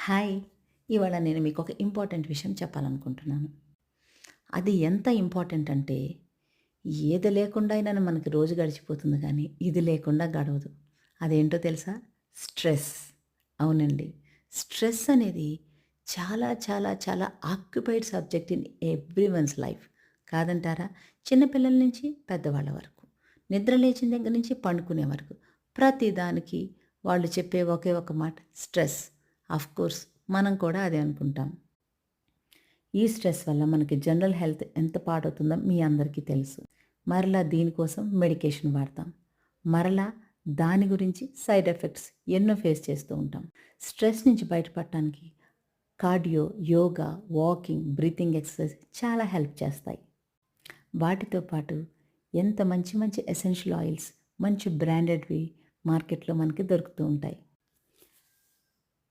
Hi! ఇవాళ నేను మీకు ఒక ఇంపార్టెంట్ విషయం చెప్పాలనుకుంటున్నాను. అది ఎంత ఇంపార్టెంట్ అంటే, ఏది లేకుండా అయినా మనకి రోజు గడిచిపోతుంది కానీ, ఇది లేకుండా గడవదు. అదేంటో తెలుసా? స్ట్రెస్. అవునండి. స్ట్రెస్ అనేది చాలా చాలా చాలా occupied subject in everyone's life. కాదంటారా? చిన్న పిల్లల నుంచి పెద్దవాళ్ళ వరకు. నిద్ర లేచిన దగ్గర నుంచి పండుకునే వరకు. ప్రతి దానికి వాళ్ళు చెప్పే ఒకే ఒక మాట స్ట్రెస్. ఆఫ్‌కోర్స్ మనం కూడా అదే అనుకుంటాం. ఈ స్ట్రెస్ వల్ల మనకి జనరల్ హెల్త్ ఎంత పాడవుతుందో మీ అందరికీ తెలుసు. మరలా దీనికోసం మెడికేషన్ వాడతాం. మరలా దాని గురించి సైడ్ ఎఫెక్ట్స్ ఎన్నో ఫేస్ చేస్తూ ఉంటాం. స్ట్రెస్ నుంచి బయటపడటానికి cardio, yoga, walking, breathing exercise చాలా హెల్ప్ చేస్తాయి. వాటితో పాటు ఎంత మంచి మంచి ఎసెన్షియల్ ఆయిల్స్, మంచి బ్రాండెడ్‌వి మార్కెట్‌లో మనకి దొరుకుతూ ఉంటాయి.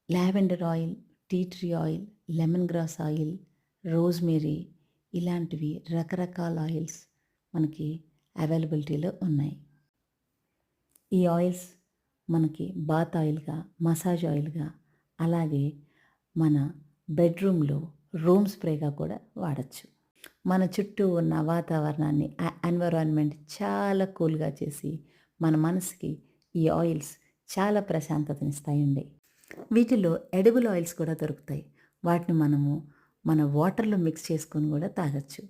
Lavender oil, tea tree oil, lemon grass oil, rosemary ఇలాంటివి రకరకాల ఆయిల్స్ మనకి అవైలబిలిటీలో ఉన్నాయి. ఈ ఆయిల్స్ మనకి బాత్ ఆయిల్‌గా, మసాజ్ ఆయిల్‌గా, అలాగే మన బెడ్‌రూమ్‌లో రూమ్ స్ప్రేగా కూడా వాడొచ్చు. మన చుట్టూ ఉన్న వాతావరణాన్ని ఎన్విరాన్మెంట్ చాలా కూల్‌గా చేసి, మన మనసుకి ఈ ఆయిల్స్ చాలా ప్రశాంతతనిస్తాయండి. వీటిలో ఎడిబుల్ ఆయిల్స్ కూడా దొరుకుతాయి. వాటిని మనము మన వాటర్‌లో మిక్స్ చేసుకొని కూడా తాగొచ్చు.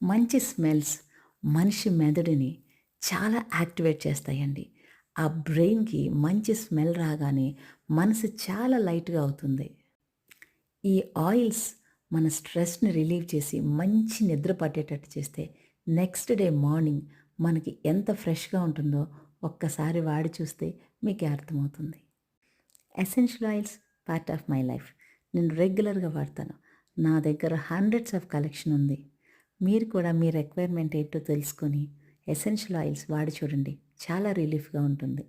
మంచి స్మెల్స్ మనిషి మెదడుని చాలా యాక్టివేట్ చేస్తాయండి. ఆ బ్రెయిన్‌కి మంచి స్మెల్ రాగానే మనసు చాలా లైట్‌గా అవుతుంది. ఈ ఆయిల్స్ మన స్ట్రెస్‌ని రిలీవ్ చేసి మంచి నిద్ర పట్టేటట్టు చేస్తే నెక్స్ట్ డే మార్నింగ్ మనకి ఎంత ఫ్రెష్‌గా ఉంటుందో ఒక్కసారి వాడి చూస్తే మీకే అర్థమవుతుంది. Essential oils part of my life. నేను రెగ్యులర్‌గా వాడతాను. నా దగ్గర హండ్రెడ్స్ ఆఫ్ కలెక్షన్ ఉంది. మీరు కూడా మీ రిక్వైర్మెంట్ ఏంటో తెలుసుకొని ఎసెన్షియల్ ఆయిల్స్ వాడి చూడండి. చాలా రిలీఫ్‌గా ఉంటుంది.